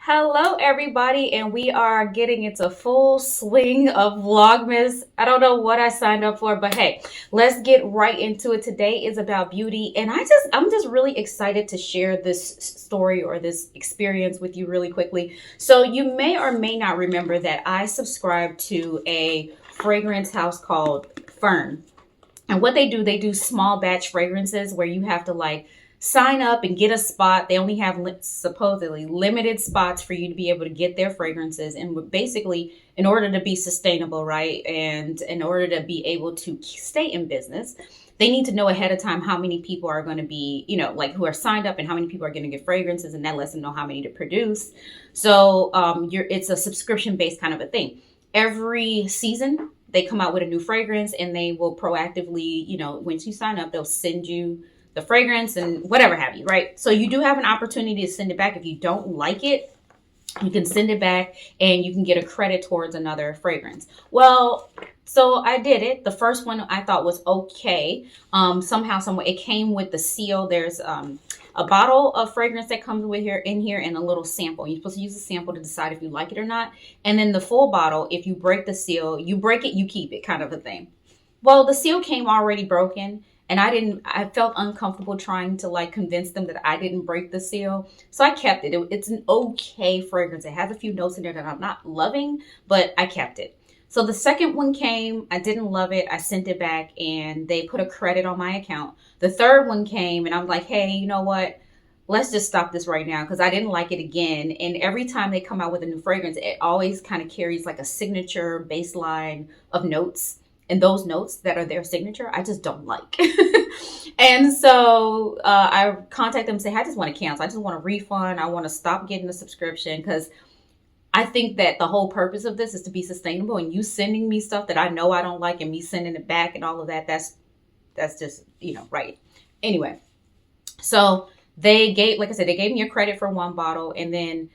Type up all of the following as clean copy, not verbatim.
Hello, everybody, and we are getting into full swing of Vlogmas. I don't know what I signed up for, but hey, let's get right into it. Today is about beauty, and I'm just really excited to share this story or this experience with you really quickly. So you may or may not remember that I subscribe to a fragrance house called Ffern. And what they do small batch fragrances where you have to like sign up and get a spot. They only have supposedly limited spots for you to be able to get their fragrances. And basically, in order to be sustainable, right? And in order to be able to stay in business, they need to know ahead of time how many people are going to be, like who are signed up and how many people are going to get fragrances. And that lets them know how many to produce. So it's a subscription based kind of a thing. Every season, they come out with a new fragrance and they will proactively, once you sign up, they'll send you the fragrance and whatever have you, right? So you do have an opportunity to send it back. If you don't like it, you can send it back and you can get a credit towards another fragrance. Well, so I did it. The first one I thought was okay. Somehow, some way, it came with the seal. There's a bottle of fragrance that comes with in here and a little sample. You're supposed to use a sample to decide if you like it or not. And then the full bottle, if you break the seal, you break it, you keep it, kind of a thing. Well, the seal came already broken. And I felt uncomfortable trying to like convince them that I didn't break the seal. So I kept it. It's an okay fragrance. It has a few notes in there that I'm not loving, but I kept it. So the second one came, I didn't love it. I sent it back and they put a credit on my account. The third one came and I'm like, hey, you know what? Let's just stop this right now because I didn't like it again. And every time they come out with a new fragrance, it always kind of carries like a signature baseline of notes. And those notes that are their signature, I just don't like. And so I contact them and say, I just want to cancel. I just want a refund. I want to stop getting the subscription because I think that the whole purpose of this is to be sustainable. And you sending me stuff that I know I don't like and me sending it back and all of that, that's just, right. Anyway, so they gave me a credit for one bottle and then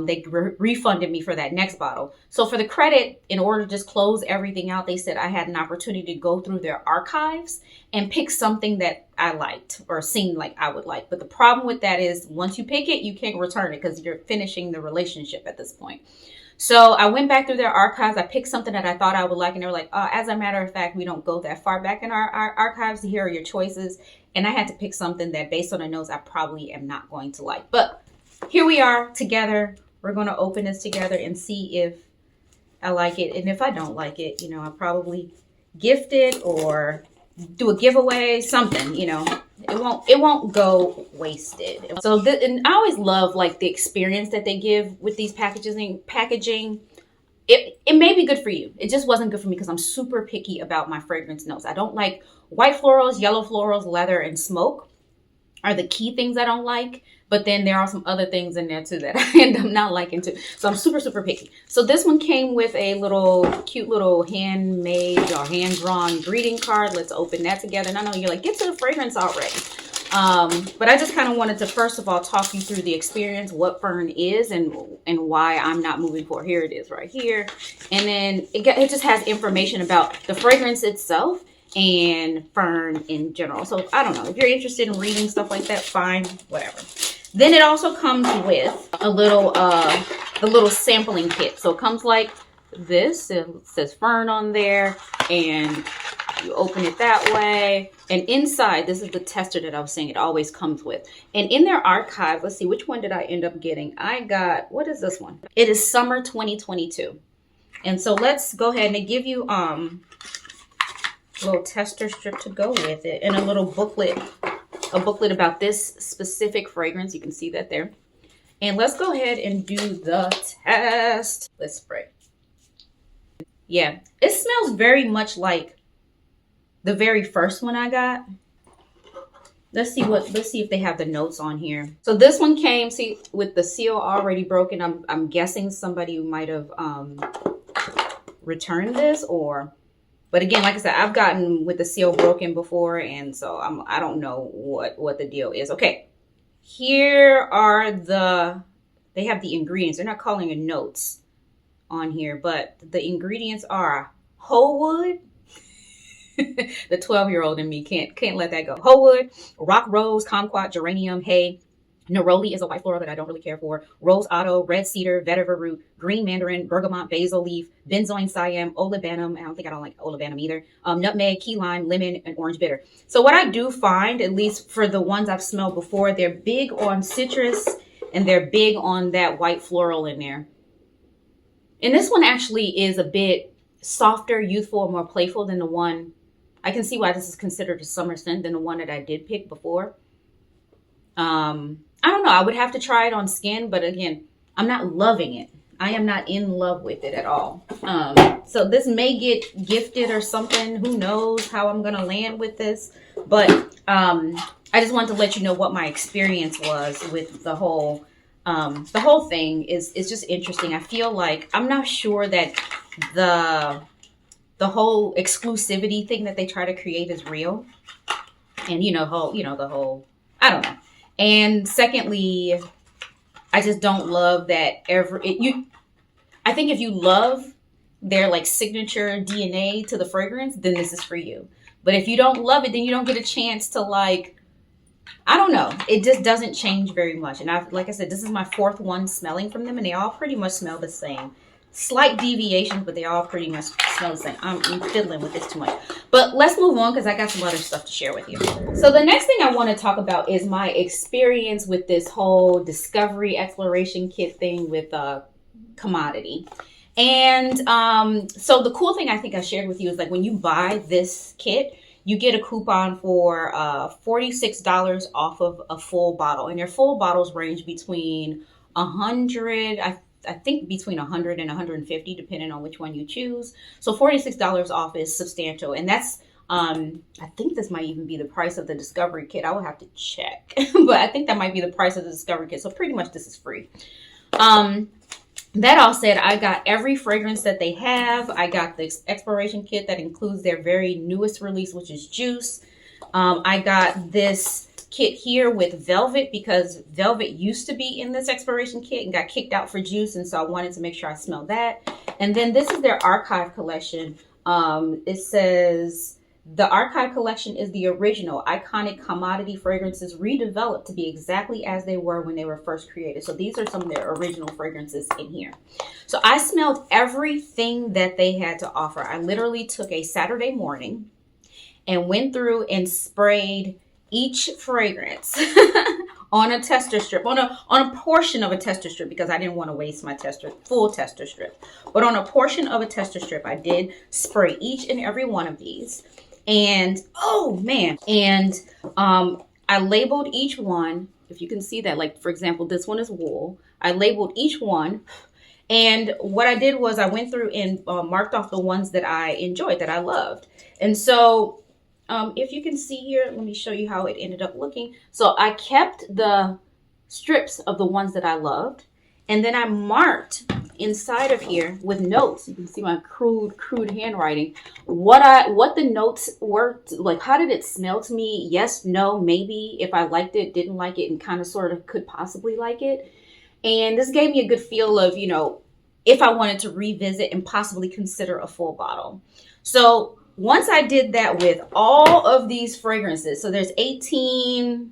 they refunded me for that next bottle. So for the credit, in order to just close everything out, they said I had an opportunity to go through their archives and pick something that I liked or seemed like I would like. But the problem with that is once you pick it, you can't return it because you're finishing the relationship at this point. So I went back through their archives. I picked something that I thought I would like. And they were like, as a matter of fact, we don't go that far back in our archives. Here are your choices. And I had to pick something that based on the notes, I probably am not going to like. But here we are together. We're going to open this together and see if I like it. And if I don't like it, I'll probably gift it or do a giveaway, something, it won't go wasted. So and I always love like the experience that they give with these packaging. It may be good for you. It just wasn't good for me because I'm super picky about my fragrance notes. I don't like white florals, yellow florals, leather, and smoke are the key things I don't like. But then there are some other things in there too that I end up not liking too. So I'm super, super picky. So this one came with a cute little handmade or hand-drawn greeting card. Let's open that together. And I know you're like, get to the fragrance already. But I just kind of wanted to, first of all, talk you through the experience, what Ffern is and why I'm not moving forward. Here it is right here. And then it just has information about the fragrance itself and Ffern in general. So I don't know. If you're interested in reading stuff like that, fine, whatever. Then it also comes with a little sampling kit. So it comes like this. It says Ffern on there, and you open it that way. And inside, this is the tester that I was saying it always comes with. And in their archive, let's see, which one did I end up getting? I got, what is this one? It is summer 2022. And so let's go ahead and they give you a little tester strip to go with it and a little booklet. A booklet about this specific fragrance. You can see that there. And let's go ahead and do the test. Let's spray. Yeah, it smells very much like the very first one I got. Let's see if they have the notes on here. So this one came, see, with the seal already broken. I'm guessing somebody might have returned this But again, like I said, I've gotten with the seal broken before, and so I don't know what the deal is. Okay, here are they have the ingredients. They're not calling it notes on here, but the ingredients are whole wood. The 12-year-old in me can't let that go. Whole wood, rock rose, kumquat, geranium, hay, Neroli is a white floral that I don't really care for. Rose otto, red cedar, vetiver root, green mandarin, bergamot, basil leaf, benzoin siam, olibanum. I don't like olibanum either. Nutmeg, key lime, lemon, and orange bitter. So what I do find, at least for the ones I've smelled before, they're big on citrus and they're big on that white floral in there. And this one actually is a bit softer, youthful, more playful than the one. I can see why this is considered a summer scent than the one that I did pick before. I don't know. I would have to try it on skin, but again, I'm not loving it. I am not in love with it at all. So this may get gifted or something. Who knows how I'm going to land with this. But I just wanted to let you know what my experience was with the whole thing is just interesting. I feel like I'm not sure that the whole exclusivity thing that they try to create is real. And the whole, I don't know. And secondly, I just don't love that I think if you love their like signature DNA to the fragrance, then this is for you. But if you don't love it, then you don't get a chance to like, I don't know. It just doesn't change very much. And like I said, this is my fourth one smelling from them and they all pretty much smell the same. Slight deviations, but they all pretty much smell the same. I'm fiddling with this too much. But let's move on because I got some other stuff to share with you. So the next thing I want to talk about is my experience with this whole discovery exploration kit thing with commodity. And so the cool thing I think I shared with you is like when you buy this kit, you get a coupon for $46 off of a full bottle. And your full bottles range between 100, I think between 100 and 150, depending on which one you choose. So $46 off is substantial. And that's, I think this might even be the price of the Discovery Kit. I will have to check. But I think that might be the price of the Discovery Kit. So pretty much this is free. That all said, I got every fragrance that they have. I got the exploration kit that includes their very newest release, which is Juice. I got this kit here with Velvet because Velvet used to be in this exploration kit and got kicked out for Juice, and so I wanted to make sure I smelled that. And then this is their archive collection. It says the archive collection is the original iconic commodity fragrances redeveloped to be exactly as they were when they were first created. So these are some of their original fragrances in here. So I smelled everything that they had to offer. I literally took a Saturday morning and went through and sprayed each fragrance on a tester strip, on a portion of a tester strip, because I didn't want to waste my full tester strip. But on a portion of a tester strip, I did spray each and every one of these. And oh man, and I labeled each one. If you can see that, like for example, this one is wool. I labeled each one. And what I did was I went through and marked off the ones that I enjoyed, that I loved. And so if you can see here, let me show you how it ended up looking. So I kept the strips of the ones that I loved. And then I marked inside of here with notes. You can see my crude handwriting. What the notes were, like how did it smell to me? Yes, no, maybe, if I liked it, didn't like it, and kind of sort of could possibly like it. And this gave me a good feel of, if I wanted to revisit and possibly consider a full bottle. So once I did that with all of these fragrances, so there's 18,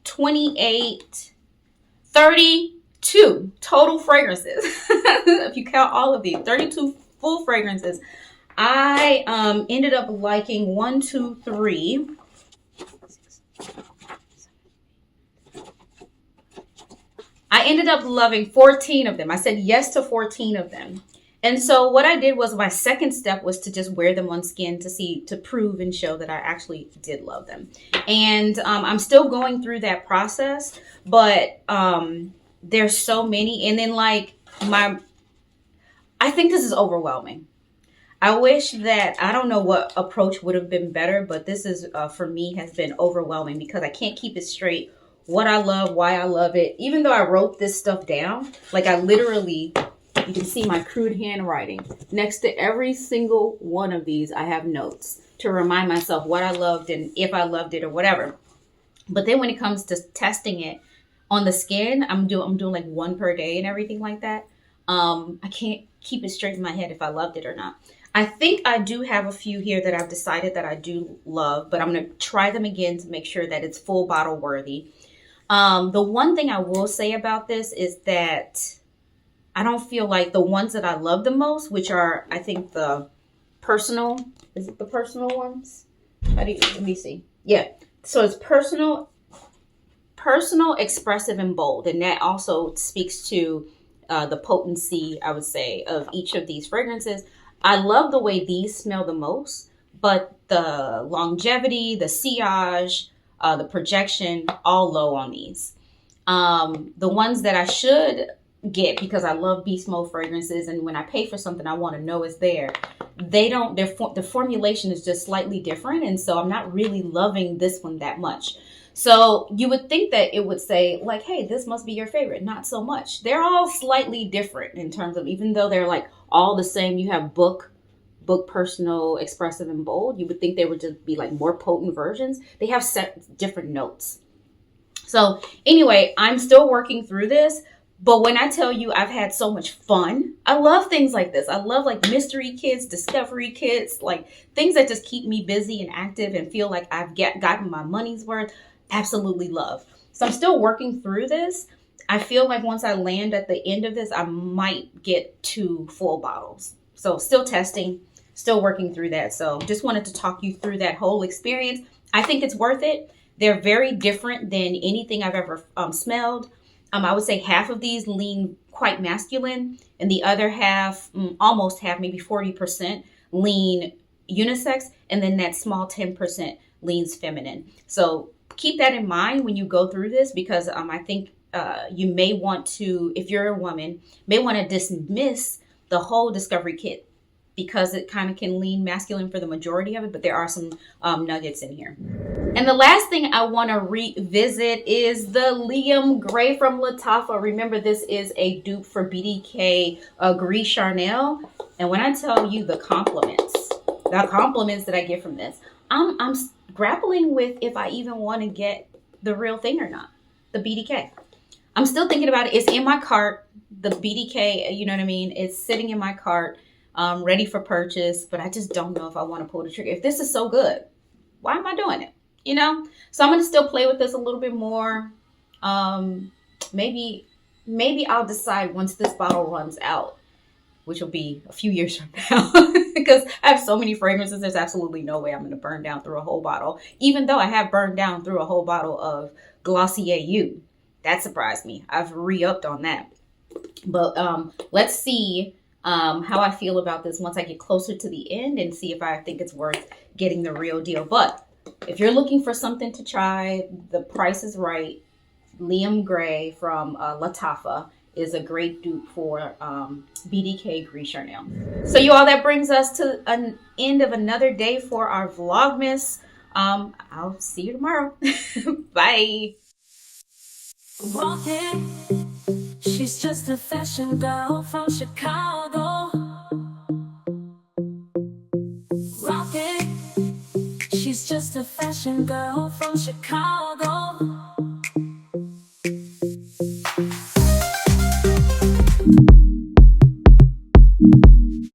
28, 32 total fragrances. If you count all of these, 32 full fragrances. I ended up liking 1, 2, 3. I ended up loving 14 of them. I said yes to 14 of them. And so what I did was my second step was to just wear them on skin to prove and show that I actually did love them. And I'm still going through that process, but there's so many. And then I think this is overwhelming. I wish that, I don't know what approach would have been better, but this is, for me, has been overwhelming because I can't keep it straight. What I love, why I love it. Even though I wrote this stuff down, like I literally, you can see my crude handwriting. Next to every single one of these, I have notes to remind myself what I loved and if I loved it or whatever. But then when it comes to testing it on the skin, I'm doing like one per day and everything like that. I can't keep it straight in my head if I loved it or not. I think I do have a few here that I've decided that I do love, but I'm going to try them again to make sure that it's full bottle worthy. The one thing I will say about this is that I don't feel like the ones that I love the most, which are, I think, the personal, is it the personal ones? How do you, let me see. Yeah. So it's personal, expressive, and bold. And that also speaks to the potency, I would say, of each of these fragrances. I love the way these smell the most, but the longevity, the sillage, the projection, all low on these. The ones that I should get, because I love beast mode fragrances, and when I pay for something, I want to know it's there. They don't. The formulation is just slightly different, and so I'm not really loving this one that much. So you would think that it would say like, "Hey, this must be your favorite." Not so much. They're all slightly different in terms of, even though they're like all the same. You have book, personal, expressive, and bold. You would think they would just be like more potent versions. They have set different notes. So anyway, I'm still working through this. But when I tell you I've had so much fun, I love things like this. I love like mystery kits, discovery kits, like things that just keep me busy and active and feel like I've gotten my money's worth. Absolutely love. So I'm still working through this. I feel like once I land at the end of this, I might get 2 full bottles. So still testing, still working through that. So just wanted to talk you through that whole experience. I think it's worth it. They're very different than anything I've ever smelled. I would say half of these lean quite masculine, and the other half, almost half, maybe 40%, lean unisex, and then that small 10% leans feminine. So keep that in mind when you go through this, because I think you may want to, if you're a woman, may want to dismiss the whole discovery kit, because it kind of can lean masculine for the majority of it, but there are some nuggets in here. And the last thing I want to revisit is the Liam Gray from Lattafa. Remember, this is a dupe for BDK Gris Charnel. And when I tell you the compliments that I get from this, I'm grappling with if I even want to get the real thing or not, the BDK. I'm still thinking about it. It's in my cart, the BDK, you know what I mean? It's sitting in my cart, ready for purchase, but I just don't know if I want to pull the trigger. If this is so good, why am I doing it? You know? So I'm going to still play with this a little bit more. Maybe I'll decide once this bottle runs out, which will be a few years from now, because I have so many fragrances. There's absolutely no way I'm going to burn down through a whole bottle, even though I have burned down through a whole bottle of Glossier U. That surprised me. I've re-upped on that. But let's see how I feel about this once I get closer to the end, and see if I think it's worth getting the real deal. But if you're looking for something to try, the price is right. Liam Gray from Lattafa is a great dupe for BDK Gris Charnel. So you all, that brings us to an end of another day for our Vlogmas. I'll see you tomorrow. Bye. Walking, she's just a fashion girl from Chicago. Rocking, she's just a fashion girl from Chicago.